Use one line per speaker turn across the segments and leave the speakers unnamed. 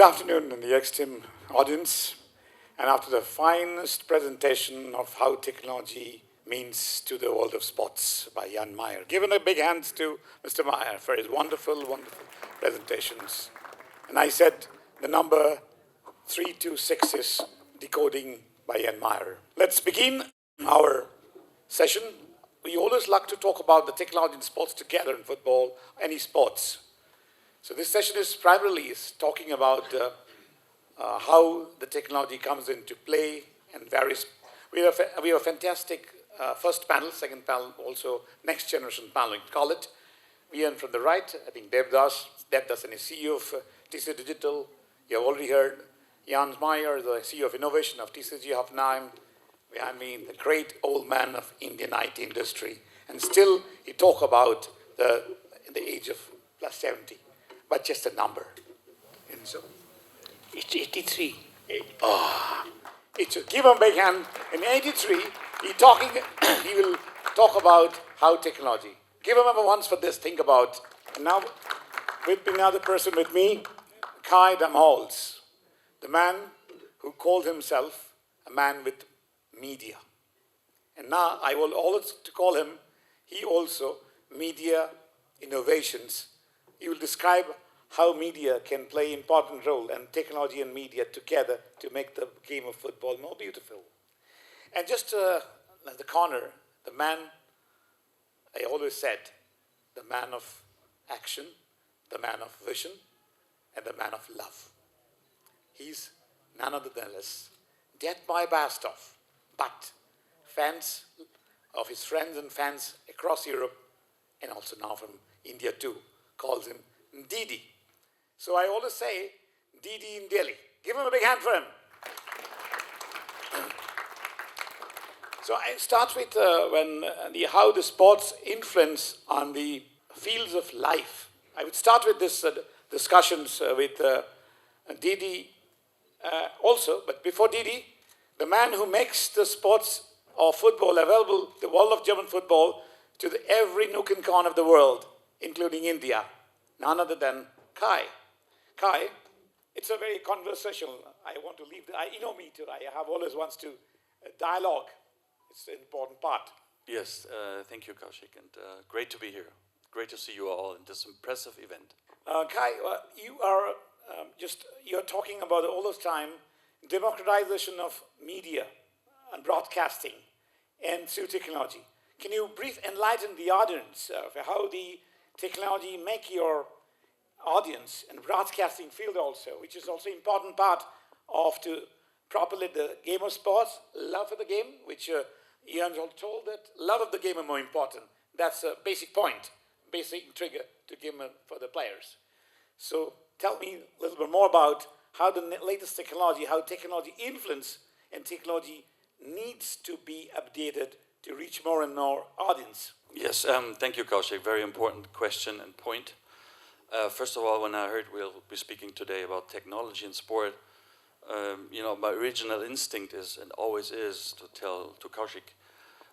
Good afternoon in the XTIM audience. And after the finest presentation of how technology means to the world of sports by Jan Meyer, given a big hand to Mr. Meyer for his wonderful, wonderful presentations. And I said the number 326 is decoding by Jan Meyer. Let's begin our session. We always like to talk about the technology in sports together in football, any sports. So this session is primarily talking about how the technology comes into play and various. We have a fantastic first panel, second panel, also next generation panel, we call it. We are from the right, I think Debdas Sen is CEO of TCG Digital. You have already heard Jan Meyer, the CEO of Innovation of TCG Hoffenheim. Behind me, the great old man of Indian IT industry. And still, he talk about the age of plus 70, but just a number. And so, it's 83. Give him a big hand. In 83, he will talk about how technology. Give him a once for this, think about. And now, with another person with me, Kai Damholz, the man who called himself a man with media. And now I will always call him, he also, media innovations. He will describe how media can play an important role and technology and media together to make the game of football more beautiful. And just at the corner, the man, I always said, the man of action, the man of vision, and the man of love. He's none other than less Debdas Sen. But fans of his friends and fans across Europe, and also now from India too, calls him Didi. So I always say, Didi in Delhi. Give him a big hand for him. So I start with how the sports influence on the fields of life. I would start with this discussions with Didi also, but before Didi, the man who makes the sports or football available, the world of German football, to every nook and corner of the world, including India, none other than Kai. Kai, it's a very conversational. I want to leave. You know me too. I have always wants to dialogue. It's an important part.
Yes, thank you, Kaushik, and great to be here. Great to see you all in this impressive event.
Kai, you're talking about all this time democratization of media and broadcasting and through technology. Can you briefly enlighten the audience of how the technology make your audience and broadcasting field also, which is also an important part of to propagate the game of sports, love for the game, which Ian told that love of the game is more important. That's a basic point, basic trigger to game for the players. So tell me a little bit more about how the latest technology, how technology influence and technology needs to be updated to reach more and more audience.
Yes, thank you, Kaushik. Very important question and point. First of all, when I heard we'll be speaking today about technology in sport, my original instinct is and always is to tell to Kaushik,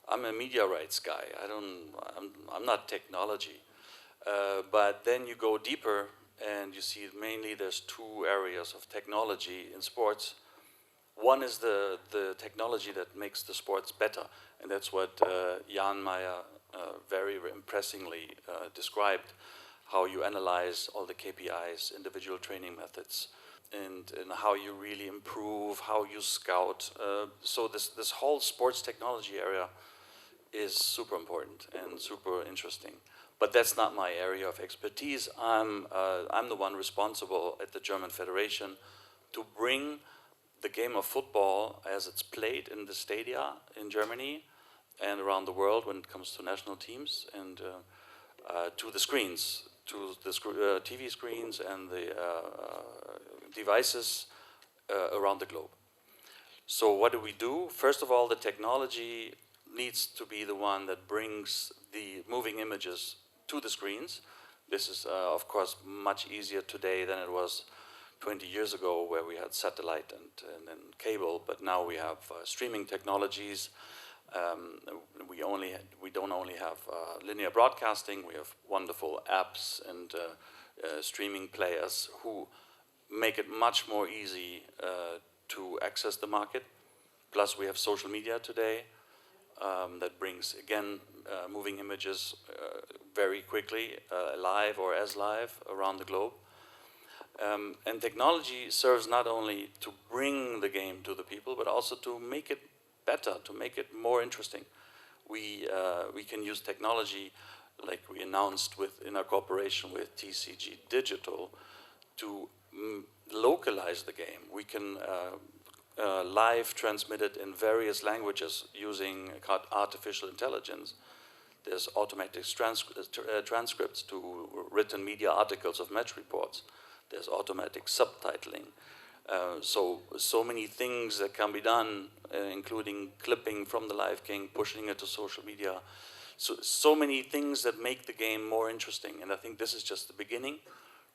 I'm a media rights guy. I'm not technology. But then you go deeper and you see mainly there's two areas of technology in sports. One is the technology that makes the sports better, and that's what Jan Meyer very impressively described, how you analyze all the KPIs, individual training methods, and how you really improve, how you scout. So this whole sports technology area is super important and super interesting. But that's not my area of expertise. I'm the one responsible at the German Federation to bring the game of football as it's played in the stadia in Germany and around the world when it comes to national teams and to the screens, to the TV screens and the devices around the globe. So what do? First of all, the technology needs to be the one that brings the moving images to the screens. This is, of course, much easier today than it was 20 years ago, where we had satellite and cable, but now we have streaming technologies. We don't only have linear broadcasting, we have wonderful apps and streaming players who make it much more easy to access the market. Plus we have social media today that brings, again, moving images very quickly, live or as live around the globe. And technology serves not only to bring the game to the people, but also to make it better, to make it more interesting. We can use technology, like we announced in our cooperation with TCG Digital, to localize the game. We can live transmit it in various languages using artificial intelligence. There's automatic transcripts to written media articles of match reports. There's automatic subtitling. So many things that can be done, including clipping from the live game, pushing it to social media. So many things that make the game more interesting. And I think this is just the beginning.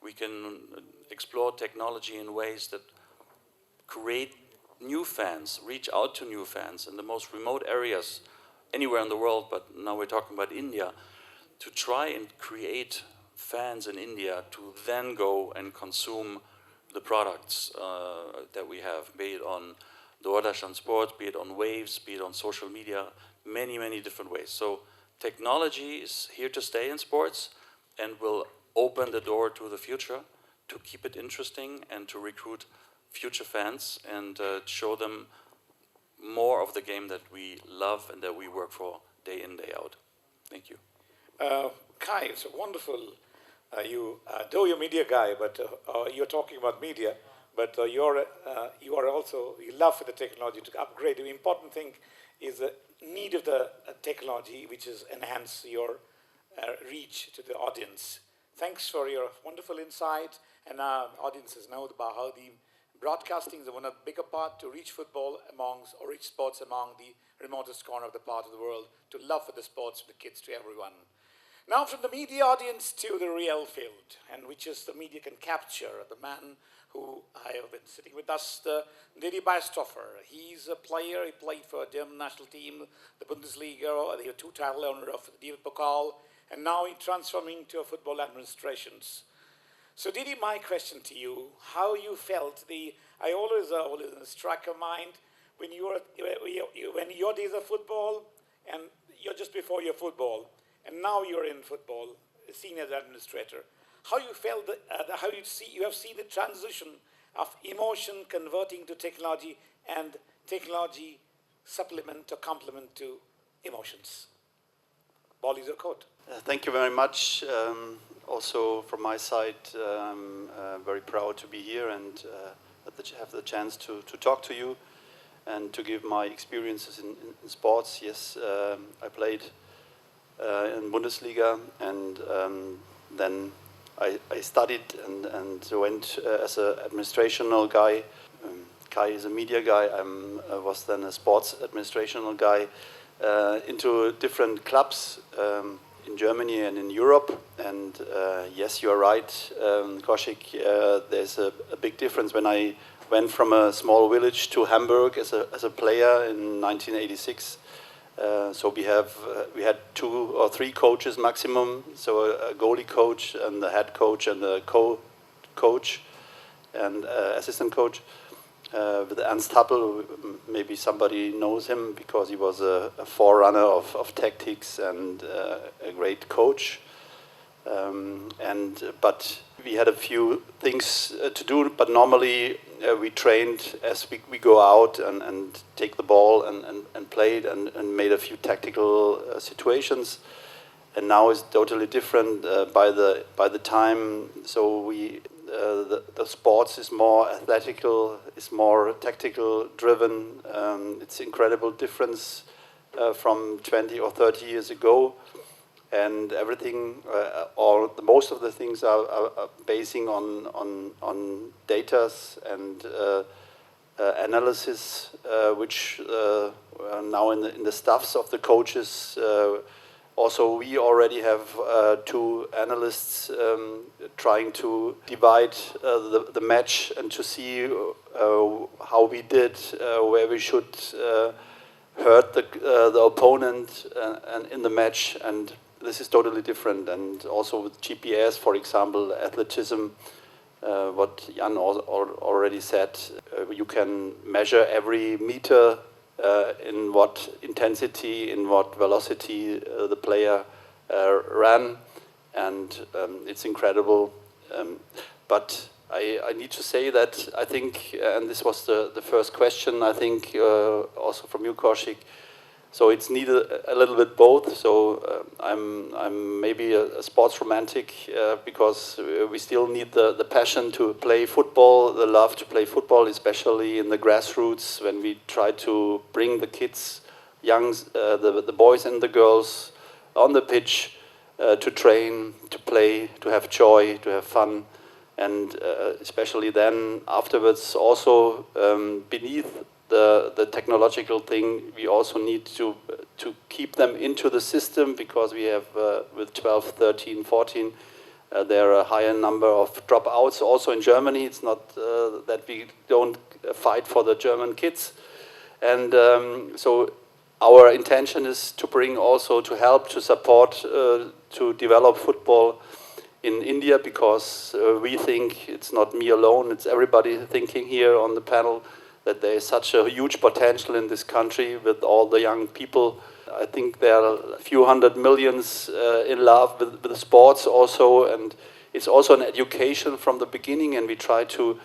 We can explore technology in ways that create new fans, reach out to new fans in the most remote areas, anywhere in the world, but now we're talking about India, to try and create fans in India to then go and consume the products that we have, be it on Debdas Sport, be it on Waves, be it on social media, many, many different ways. So technology is here to stay in sports and will open the door to the future, to keep it interesting and to recruit future fans and show them more of the game that we love and that we work for day in, day out. Thank you.
Kai, it's wonderful. Though you're a media guy, but you're talking about media, but you are also, you love for the technology to upgrade. The important thing is the need of the technology, which is enhance your reach to the audience. Thanks for your wonderful insight, and our audiences know about how the broadcasting is one of the bigger part to reach football or reach sports among the remotest corner of the part of the world, to love for the sports, for the kids, to everyone. Now from the media audience to the real field, and which is the media can capture, the man who I have been sitting with us, the Debdas Sen. He's a player, he played for the German national team, the Bundesliga, the two-title owner of the Pokal, and now he transforming to a football administrations. So Didi, my question to you, how you felt I always struck a mind when when your days of football and you're just before your football, and now you're in football, senior administrator. How you felt, you have seen the transition of emotion converting to technology and technology supplement or complement to emotions. Ball is your court.
Thank you very much. Also from my side, very proud to be here and have the chance to talk to you and to give my experiences in sports. Yes, I played in Bundesliga, and then I studied and went as an administrational guy. Kai is a media guy. I was then a sports administrational guy into different clubs in Germany and in Europe. And yes, you are right, Kaushik. There's a big difference when I went from a small village to Hamburg as a player in 1986. So we had 2 or 3 coaches maximum. So a goalie coach and the head coach and the co-coach and assistant coach. With Ernst Happel, maybe somebody knows him because he was a forerunner of tactics and a great coach. But we had a few things to do, but normally we trained as we go out and take the ball and played and made a few tactical situations. And now it's totally different by the time. So the sports is more athletical, is more tactical driven. It's incredible difference from 20 or 30 years ago. And everything, or most of the things are basing on data and analysis, which are now in the staffs of the coaches. Also, we already have 2 analysts trying to divide the match and to see how we did, where we should hurt the opponent and in the match. And this is totally different. And also with GPS, for example, athleticism, what Jan already said, you can measure every meter in what intensity, in what velocity the player ran, and it's incredible. But I need to say that I think, and this was the first question, I think also from you, Kaushik, so it's needed a little bit both. So I'm maybe a sports romantic because we still need the passion to play football, the love to play football, especially in the grassroots when we try to bring the kids, the boys and the girls on the pitch to train, to play, to have joy, to have fun. And especially then afterwards also beneath the technological thing, we also need to keep them into the system because we have with 12, 13, 14, there are a higher number of dropouts also in Germany. It's not that we don't fight for the German kids. And so our intention is to bring also to help, to support, to develop football in India because we think it's not me alone, it's everybody thinking here on the panel that there is such a huge potential in this country with all the young people. I think there are a few hundred millions in love with the sports also, and it's also an education from the beginning, and we try to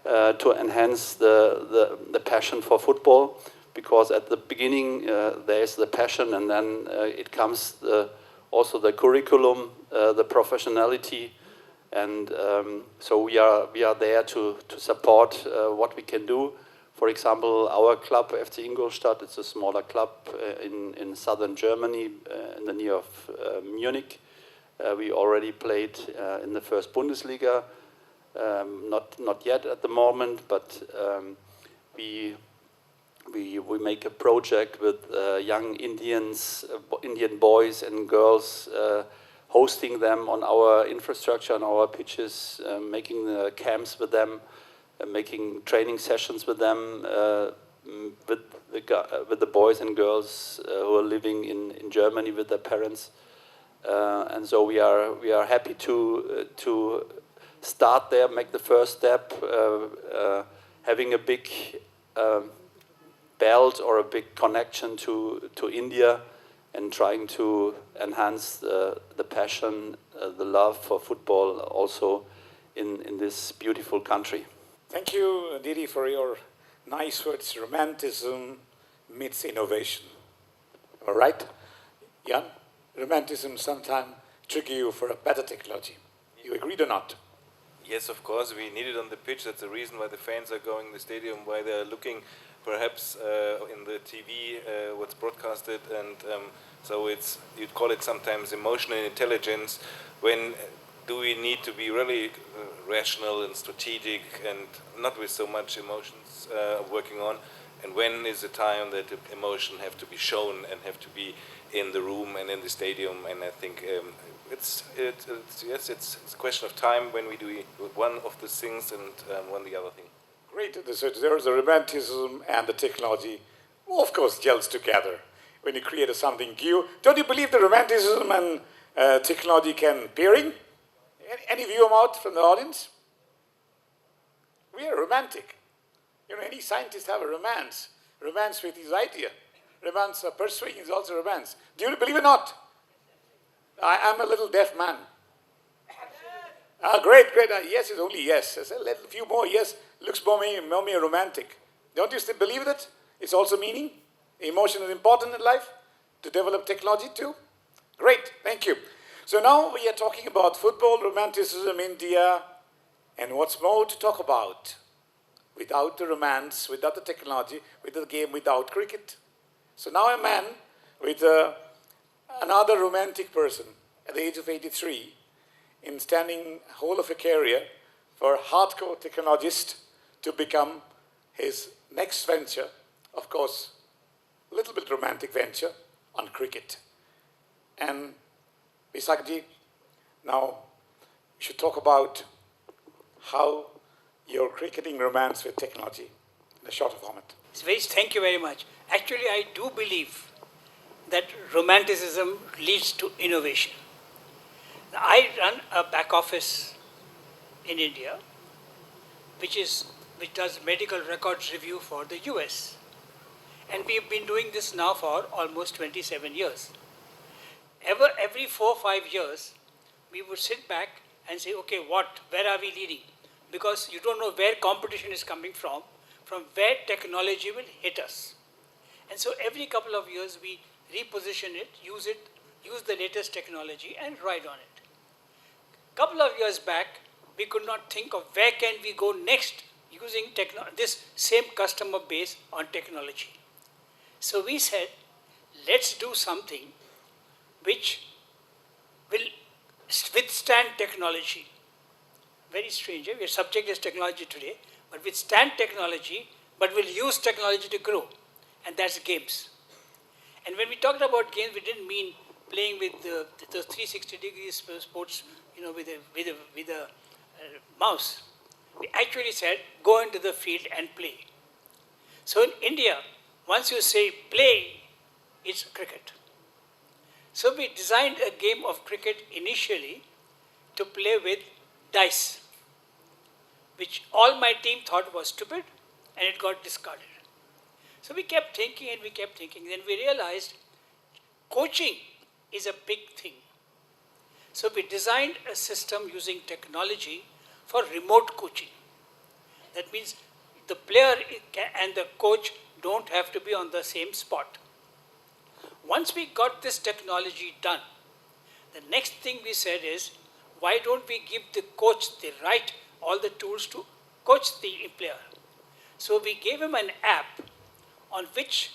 enhance the passion for football because at the beginning there is the passion, and then it comes also the curriculum, the professionality, and so we are there to support what we can do. For example, our club, FC Ingolstadt, it's a smaller club in southern Germany, in the near of Munich. We already played in the first Bundesliga, not yet at the moment, but we make a project with young Indian boys and girls, hosting them on our infrastructure, on our pitches, making the camps with them, making training sessions with them, with the boys and girls who are living in Germany with their parents, and so we are happy to start there, make the first step, having a big belt or a big connection to India, and trying to enhance the passion, the love for football also in this beautiful country.
Thank you, Didi, for your nice words. Romanticism meets innovation. All right? Jan, romanticism sometimes trigger you for a better technology. You agreed or not?
Yes, of course, we need it on the pitch. That's the reason why the fans are going in the stadium, why they're looking perhaps in the TV what's broadcasted, and so you'd call it sometimes emotional intelligence. When do we need to be really rational and strategic and not with so much emotions working on, and when is the time that the emotion have to be shown and have to be in the room and in the stadium? And I think it's a question of time when we do one of the things and one the other thing.
Great. So there is a romanticism and the technology, of course, gels together. When you create something new, don't you believe the romanticism and technology can pairing? Any view out from the audience? We are romantic. You know, any scientist have a romance with his idea. Romance, pursuing is also romance. Do you believe it or not? I am a little deaf man. Great. Yes is only yes. I said, a few more yes. Looks more romantic. Don't you still believe that? It's also meaning. Emotion is important in life. To develop technology too. Great, thank you. So now we are talking about football, romanticism, India, and what's more to talk about? Without the romance, without the technology, with the game, without cricket. So now a man with another romantic person at the age of 83, in standing whole of a career for a hardcore technologist to become his next venture, of course, a little bit romantic venture on cricket. And Visakji, now we should talk about how your cricketing romance with technology in a shorter format.
Thank you very much. Actually, I do believe that romanticism leads to innovation. I run a back office in India, which does medical records review for the US. And we've been doing this now for almost 27 years. Every 4 or 5 years, we would sit back and say, okay, where are we leading? Because you don't know where competition is coming from where technology will hit us. And so every couple of years, we reposition it, use the latest technology and ride on it. Couple of years back, we could not think of where can we go next using this same customer base on technology. So we said, let's do something which will withstand technology. Very strange, eh? Our subject is technology today, but withstand technology, but will use technology to grow, and that's games. And when we talked about games, we didn't mean playing with the 360 degrees sports, with a mouse. We actually said, go into the field and play. So in India, once you say play, it's cricket. So we designed a game of cricket initially to play with dice, which all my team thought was stupid, and it got discarded. So we kept thinking and we kept thinking. Then we realized coaching is a big thing. So we designed a system using technology for remote coaching. That means the player and the coach don't have to be on the same spot. Once we got this technology done, the next thing we said is, why don't we give the coach all the tools to coach the player? So we gave him an app on which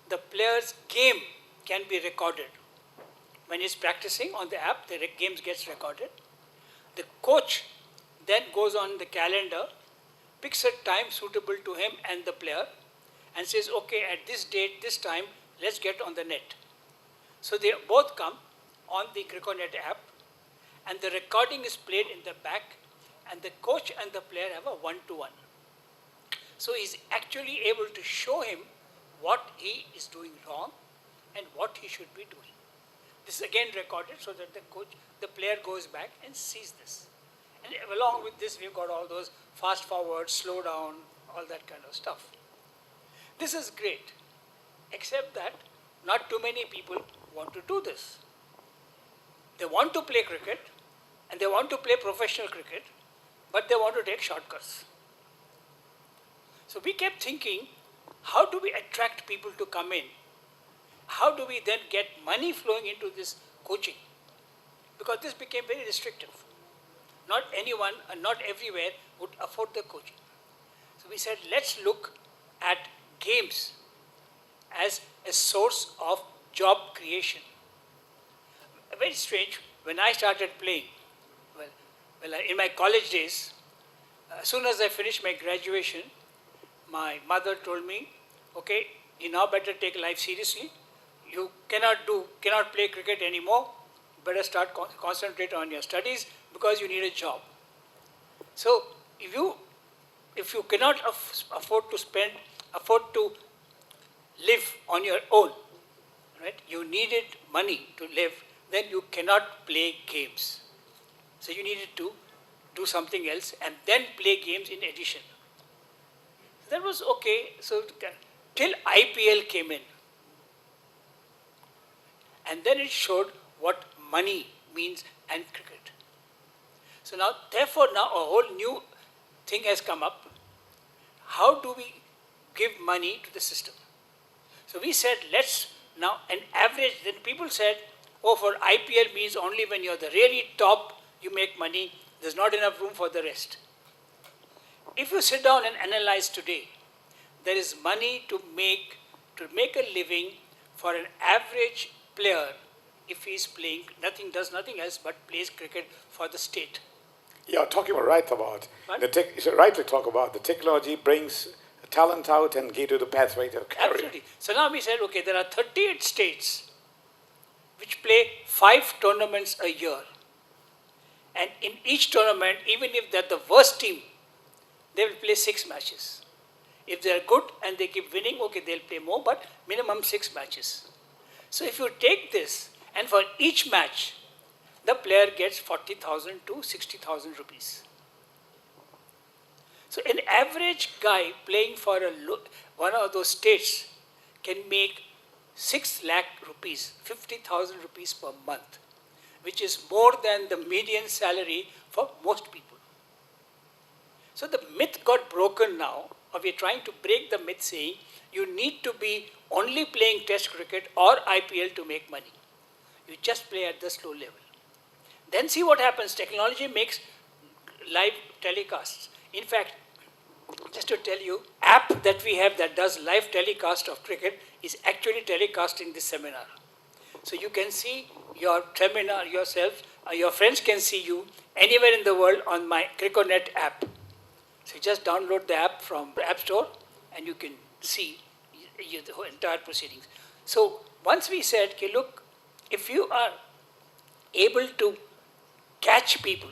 the player's game can be recorded. When he's practicing on the app, the games gets recorded. The coach then goes on the calendar, picks a time suitable to him and the player, and says, okay, at this date, this time, let's get on the net. So they both come on the Criconet app, and the recording is played in the back, and the coach and the player have a one-to-one. So he's actually able to show him what he is doing wrong and what he should be doing. This is again recorded so that the player goes back and sees this. And along with this, we've got all those fast forward, slow down, all that kind of stuff. This is great, except that not too many people want to do this. They want to play cricket, and they want to play professional cricket, but they want to take shortcuts. So we kept thinking, how do we attract people to come in? How do we then get money flowing into this coaching? Because this became very restrictive. Not anyone and not everywhere would afford the coaching. So we said, let's look at games as a source of job creation. Very strange, when I started playing, in my college days, as soon as I finished my graduation, my mother told me, okay, you now better take life seriously. You cannot play cricket anymore. Better start concentrate on your studies because you need a job. So if you cannot afford to live on your own, right? You needed money to live, then you cannot play games. So you needed to do something else and then play games in addition. That was okay. So till IPL came in. And then it showed what money means and cricket. So now, therefore, now a whole new thing has come up. How do we give money to the system? So we said, let's now an average, then people said, oh, for IPL means only when you're the really top, you make money. There's not enough room for the rest. If you sit down and analyze today, there is money to make a living for an average player if he's playing, does nothing else but plays cricket for the state.
You're talking right about you should rightly talk about the technology brings talent out and give you the pathway to career.
Absolutely. So now we said, okay, there are 38 states which play 5 tournaments a year. And in each tournament, even if they're the worst team, they will play 6 matches. If they're good and they keep winning, okay, they'll play more, but minimum 6 matches. So if you take this, and for each match, the player gets 40,000 to 60,000 rupees. So an average guy playing for one of those states can make 6 lakh rupees, 50,000 rupees per month, which is more than the median salary for most people. So the myth got broken now, or we're trying to break the myth saying you need to be only playing test cricket or IPL to make money. You just play at the slow level. Then see what happens. Technology makes live telecasts. In fact, just to tell you, app that we have that does live telecast of cricket is actually telecasting this seminar. So you can see your seminar yourself, your friends can see you anywhere in the world on my Criconet app. So you just download the app from the App Store and you can see the whole entire proceedings. So once we said, okay, look, if you are able to catch people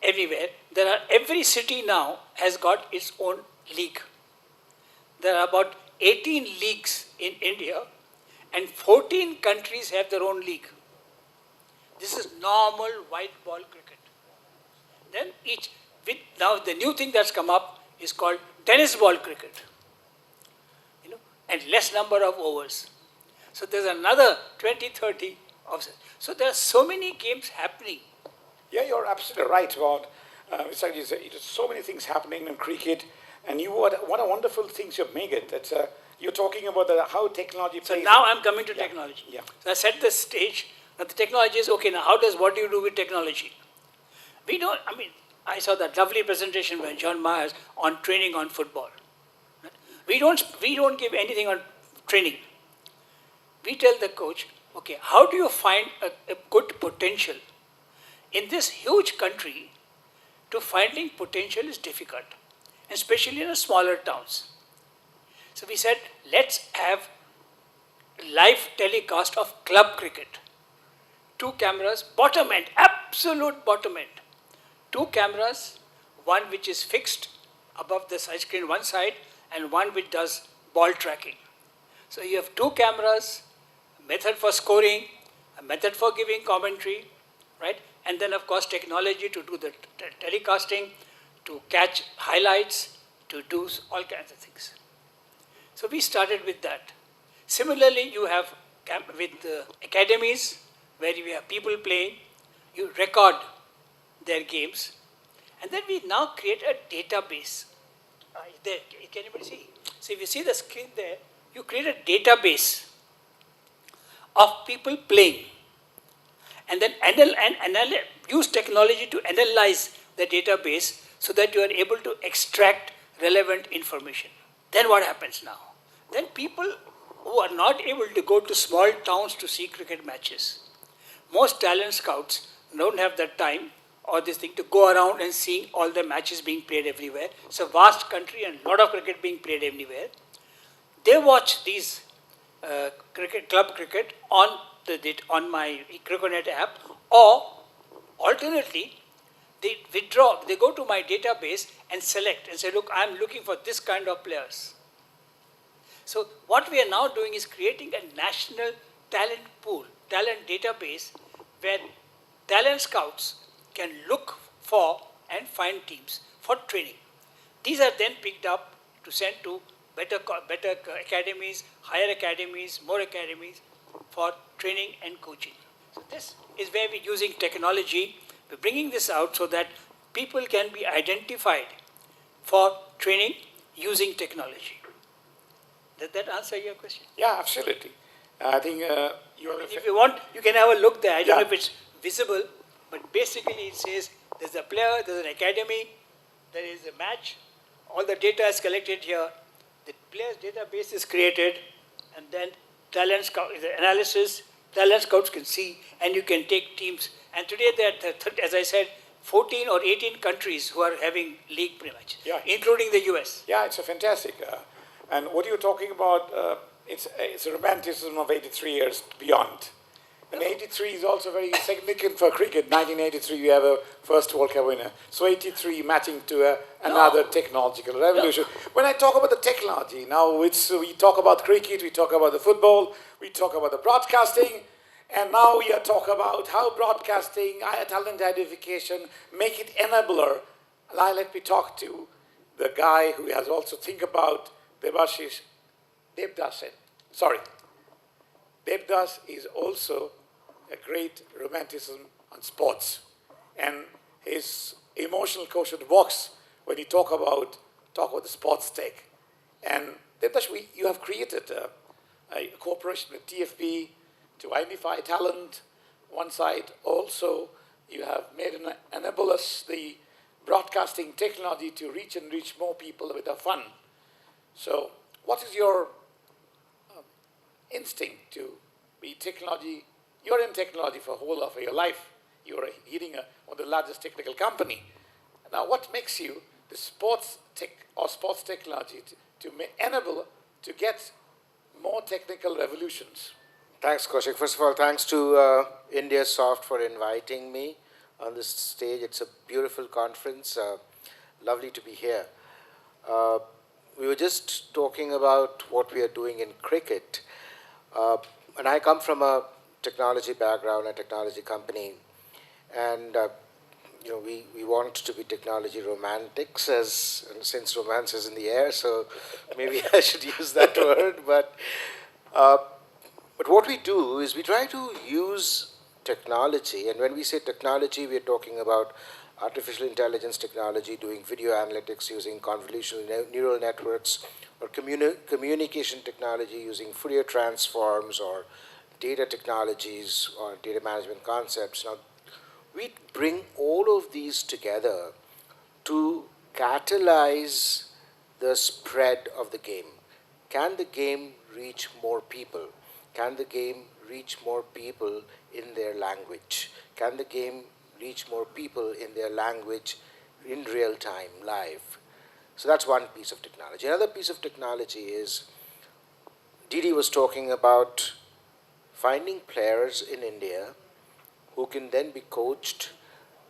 everywhere, every city now has got its own league. There are about 18 leagues in India and 14 countries have their own league. This is normal white ball cricket. Then now the new thing that's come up is called tennis ball cricket, and less number of overs. So there's another 20, 30 of such. So there are so many games happening.
Yeah, you're absolutely right about so many things happening in cricket, and what a wonderful things you make it. That's you're talking about how technology plays.
So now I'm coming to technology.
Yeah.
So I set the stage. Now the technology is okay. Now what do you do with technology? I saw that lovely presentation by John Myers on training on football. We don't give anything on training. We tell the coach, okay, how do you find a good potential? In this huge country, to finding potential is difficult, especially in the smaller towns. So we said, let's have live telecast of club cricket. 2 cameras, bottom end, absolute bottom end. 2 cameras, one which is fixed above the side screen one side and one which does ball tracking. So you have 2 cameras, a method for scoring, a method for giving commentary, right? And then of course technology to do the telecasting, to catch highlights, to do all kinds of things. So we started with that. Similarly, you have with academies where you have people playing, you record their games, and then we now create a database. There, can anybody see? So if you see the screen there, you create a database of people playing, and then use technology to analyze the database so that you are able to extract relevant information. Then what happens now? Then people who are not able to go to small towns to see cricket matches, most talent scouts don't have the time or this thing to go around and seeing all the matches being played everywhere. It's a vast country and a lot of cricket being played everywhere. They watch these club cricket on my Criconet app, or alternately, they go to my database and select and say, look, I'm looking for this kind of players. So what we are now doing is creating a national talent pool, talent database, where talent scouts can look for and find teams for training. These are then picked up to send to better academies, higher academies, more academies for training and coaching. So this is where we're using technology. We're bringing this out so that people can be identified for training using technology. Did that answer your question?
Yeah, absolutely. I think
if you want, you can have a look there. I don't know if it's visible, but basically it says there's a player, there's an academy, there is a match, all the data is collected here, the player's database is created, and then talent scout is the analysis, talent scouts can see, and you can take teams. And today there are, as I said, 14 or 18 countries who are having league matches, including the US.
Yeah, it's a fantastic. And what you're talking about, it's a romanticism of 83 years beyond. And 83 is also very significant for cricket. 1983, we have a first World Cup winner. So 83 matching to another technological revolution. No. When I talk about the technology, now we talk about cricket, we talk about the football, we talk about the broadcasting, and now we are talking about how broadcasting, talent identification, make it enabler Now let me talk to the guy who has also think about Debdas Sen. Sorry. Debdas is also a great romanticism on sports. And his emotional quotient works when you talk about the sports take. And Debdas, you have created a cooperation with TFB to identify talent. One side also, you have made enable us the broadcasting technology to reach more people with a fun. So what is your instinct to be technology? You're in technology for the whole of your life. You're leading one of the largest technical company. Now what makes you the sports technology to enable to get more technical revolutions?
Thanks, Kaushik. First of all, thanks to INDIASOFT for inviting me on this stage. It's a beautiful conference. Lovely to be here. We were just talking about what we are doing in cricket. And I come from a technology background, a technology company. And we want to be technology romantics, since romance is in the air, so maybe I should use that word. But what we do is we try to use technology, and when we say technology, we're talking about artificial intelligence technology, doing video analytics using convolutional neural networks, or communication technology using Fourier transforms, or data technologies, or data management concepts. Now, we bring all of these together to catalyze the spread of the game. Can the game reach more people? Can the game reach more people in their language? Can the game reach more people in their language in real time, live? So that's one piece of technology. Another piece of technology is, Didi was talking about finding players in India who can then be coached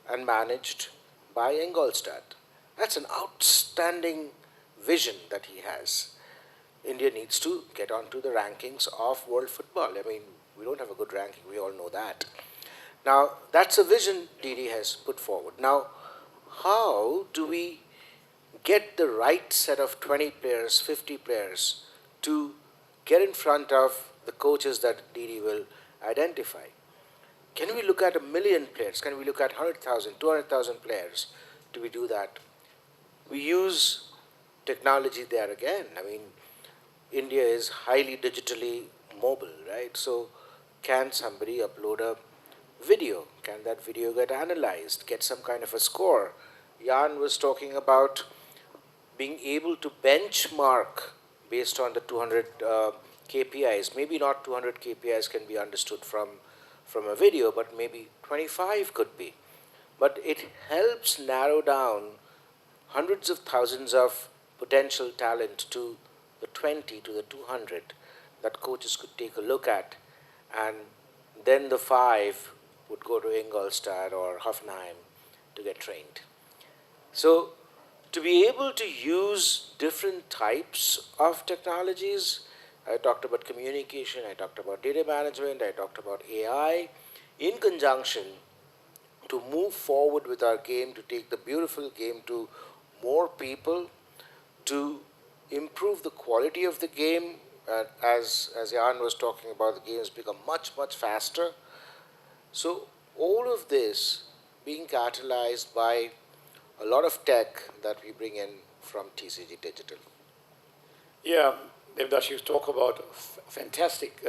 and managed by Ingolstadt. That's an outstanding vision that he has. India needs to get onto the rankings of world football. I mean, we don't have a good ranking, we all know that. Now, that's a vision Didi has put forward. Now, how do we get the right set of 20 players, 50 players to get in front of the coaches that Didi will identify? Can we look at 1 million players? Can we look at 100,000, 200,000 players? Do we do that? We use technology there again. I mean, India is highly digitally mobile, right? So can somebody upload a video? Can that video get analyzed, get some kind of a score? Jan was talking about being able to benchmark based on the 200 KPIs. Maybe not 200 KPIs can be understood from a video, but maybe 25 could be. But it helps narrow down hundreds of thousands of potential talent to the 20 to the 200 that coaches could take a look at, and then the 5 would go to Ingolstadt or Hoffenheim to get trained. So to be able to use different types of technologies, I talked about communication, I talked about data management, I talked about AI, in conjunction to move forward with our game, to take the beautiful game to more people, to improve the quality of the game. As Jan was talking about, the game has become much, much faster. So all of this being catalyzed by a lot of tech that we bring in from TCG Digital.
Yeah, Debdas, you talk about fantastic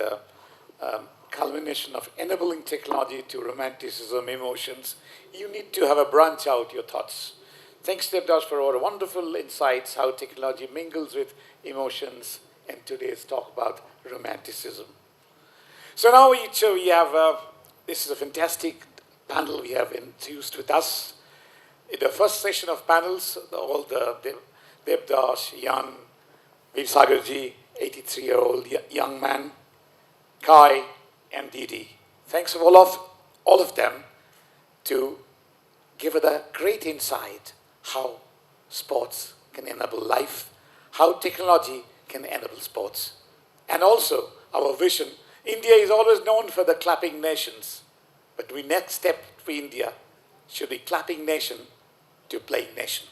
culmination of enabling technology to romanticism, emotions. You need to have a branch out your thoughts. Thanks, Debdas, for our wonderful insights, how technology mingles with emotions, and today's talk about romanticism. So now we have, this is a fantastic panel we have enthused with us. In the first session of panels, all the Debdas, Jan, Veer Sagarji, 83-year-old young man, Kai, and Didi. Thanks to all of them to give it a great insight how sports can enable life, how technology can enable sports. And also our vision. India is always known for the clapping nations, but the next step for India should be clapping nation to playing nation.